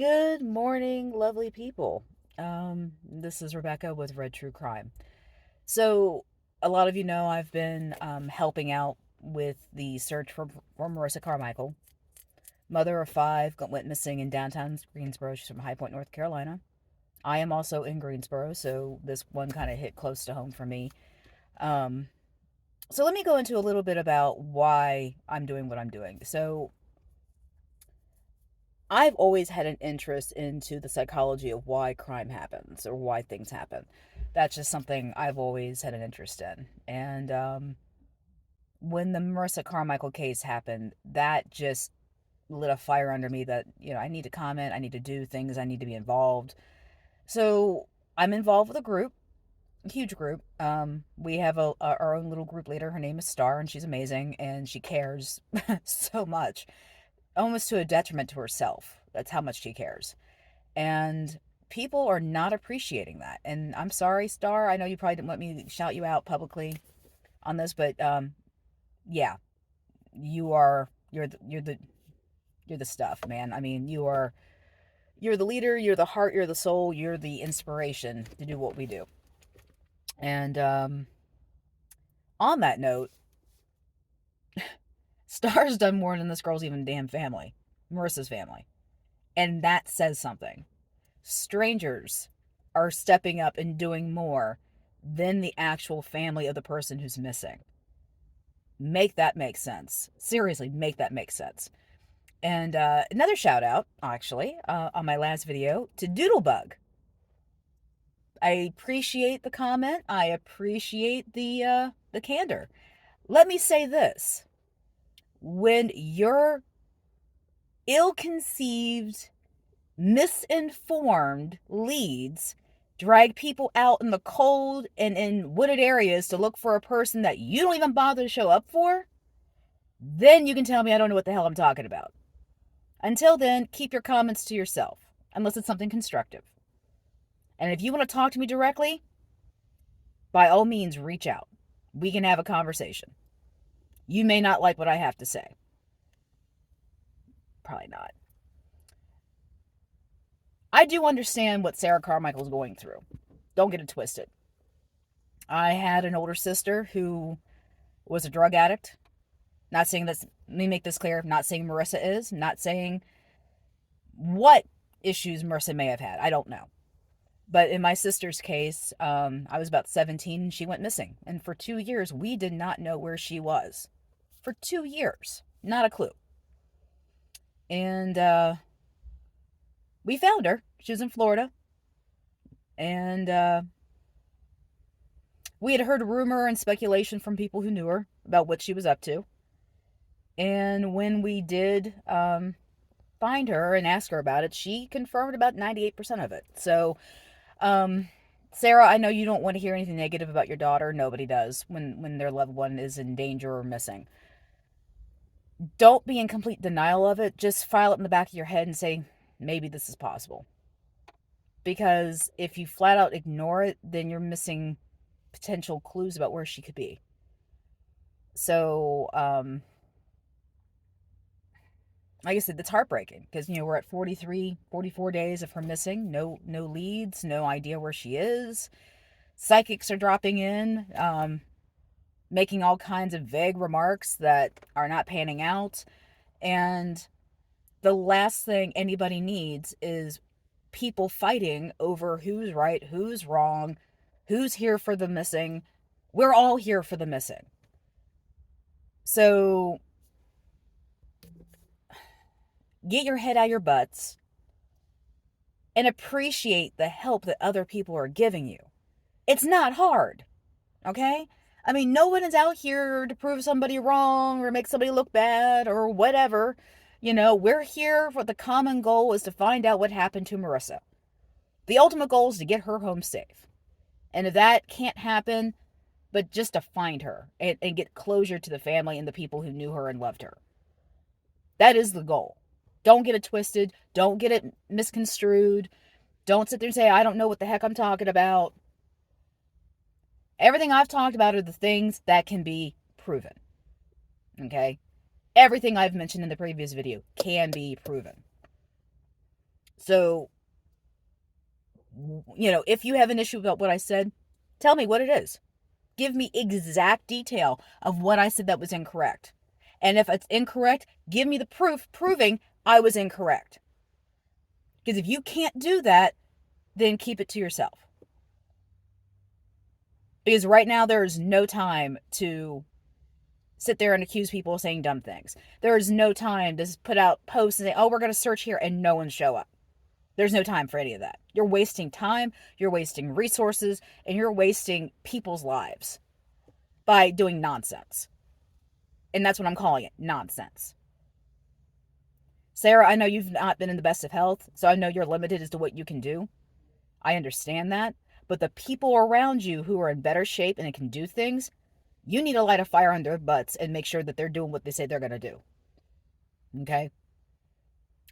Good morning, lovely people. This is Rebecca with Red True Crime. So, a lot of you know I've been helping out with the search for Marissa Carmichael, mother of five, went missing in downtown Greensboro. She's from High Point, North Carolina. I am also in Greensboro, so this one kind of hit close to home for me. Um, so, let me go into a little bit about why I'm doing what I'm doing. So, I've always had an interest into the psychology of why crime happens or why things happen. That's just something I've always had an interest in. And when the Marissa Carmichael case happened, that just lit a fire under me that, I need to comment, I need to do things, I need to be involved. So I'm involved with a group, a huge group. We have our own little group leader. Her name is Star, and she's amazing, and she cares so much, almost to a detriment to herself. That's how much she cares. And people are not appreciating that. And I'm sorry, Star. I know you probably didn't let me shout you out publicly on this, but yeah, you're the stuff, man. I mean, you're the leader, you're the heart, you're the soul, you're the inspiration to do what we do. And on that note, Star's done more than this girl's even damn family, Marissa's family, and that says something. Strangers are stepping up and doing more than the actual family of the person who's missing. Make that make sense. Seriously, make that make sense. And another shout out, actually, on my last video to Doodlebug. I appreciate the comment. I appreciate the candor. Let me say this: when your ill-conceived, misinformed leads drag people out in the cold and in wooded areas to look for a person that you don't even bother to show up for, then you can tell me I don't know what the hell I'm talking about. Until then, keep your comments to yourself, unless it's something constructive. And if you want to talk to me directly, by all means, reach out. We can have a conversation. You may not like what I have to say. Probably not. I do understand what Sarah Carmichael's going through. Don't get it twisted. I had an older sister who was a drug addict. Not saying this, let me make this clear. Not saying Marissa is. Not saying what issues Marissa may have had. I don't know. But in my sister's case, I was about 17 and she went missing. And for 2 years, we did not know where she was. For 2 years. Not a clue. And we found her. She was in Florida. And we had heard rumor and speculation from people who knew her about what she was up to. And when we did find her and ask her about it, she confirmed about 98% of it. So, Sarah, I know you don't want to hear anything negative about your daughter. Nobody does when their loved one is in danger or missing. Don't be in complete denial of it. Just file it in the back of your head and say, maybe this is possible. Because if you flat out ignore it, then you're missing potential clues about where she could be. So, like I said, that's heartbreaking because, we're at 43, 44 days of her missing. No leads, no idea where she is. Psychics are dropping in, making all kinds of vague remarks that are not panning out. And the last thing anybody needs is people fighting over who's right, who's wrong, who's here for the missing. We're all here for the missing. So get your head out of your butts and appreciate the help that other people are giving you. It's not hard, okay? I mean, no one is out here to prove somebody wrong or make somebody look bad or whatever. We're here for the common goal is to find out what happened to Marissa. The ultimate goal is to get her home safe. And if that can't happen, but just to find her and get closure to the family and the people who knew her and loved her. That is the goal. Don't get it twisted. Don't get it misconstrued. Don't sit there and say, I don't know what the heck I'm talking about. Everything I've talked about are the things that can be proven. Okay? Everything I've mentioned in the previous video can be proven. So, if you have an issue about what I said, tell me what it is. Give me exact detail of what I said that was incorrect. And if it's incorrect, give me the proof proving I was incorrect. Because if you can't do that, then keep it to yourself. Because right now there is no time to sit there and accuse people of saying dumb things. There is no time to put out posts and say, oh, we're going to search here, and no one show up. There's no time for any of that. You're wasting time, you're wasting resources, and you're wasting people's lives by doing nonsense. And that's what I'm calling it, nonsense. Sarah, I know you've not been in the best of health, so I know you're limited as to what you can do. I understand that. But the people around you who are in better shape and can do things, you need to light a fire on their butts and make sure that they're doing what they say they're going to do. Okay?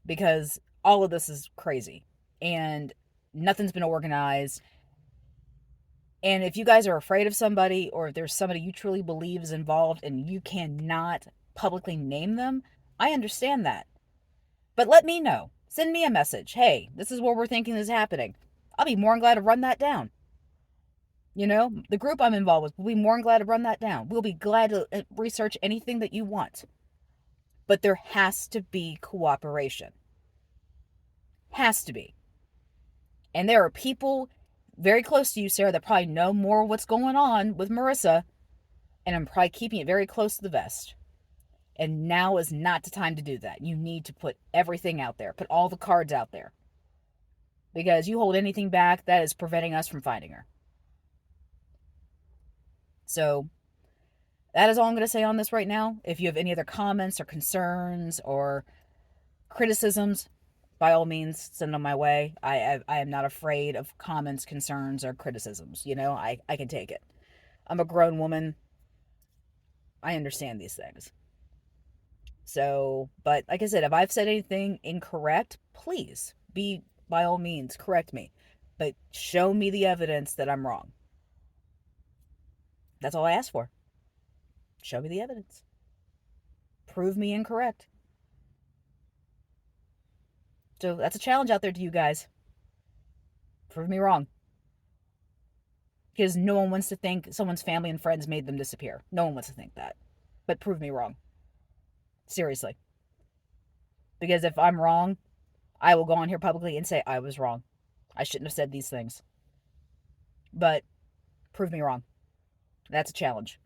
Because all of this is crazy. And nothing's been organized. And if you guys are afraid of somebody, or if there's somebody you truly believe is involved and you cannot publicly name them, I understand that. But let me know. Send me a message. Hey, this is what we're thinking is happening. I'll be more than glad to run that down. The group I'm involved with will be more than glad to run that down. We'll be glad to research anything that you want. But there has to be cooperation. Has to be. And there are people very close to you, Sarah, that probably know more what's going on with Marissa. And I'm probably keeping it very close to the vest. And now is not the time to do that. You need to put everything out there. Put all the cards out there. Because you hold anything back, that is preventing us from finding her. So, that is all I'm going to say on this right now. If you have any other comments or concerns or criticisms, by all means, send them my way. I am not afraid of comments, concerns, or criticisms. I can take it. I'm a grown woman. I understand these things. So, but like I said, if I've said anything incorrect, please by all means, correct me. But show me the evidence that I'm wrong. That's all I ask for. Show me the evidence. Prove me incorrect. So that's a challenge out there to you guys. Prove me wrong. Because no one wants to think someone's family and friends made them disappear. No one wants to think that. But prove me wrong. Seriously. Because if I'm wrong, I will go on here publicly and say I was wrong. I shouldn't have said these things. But prove me wrong. That's a challenge.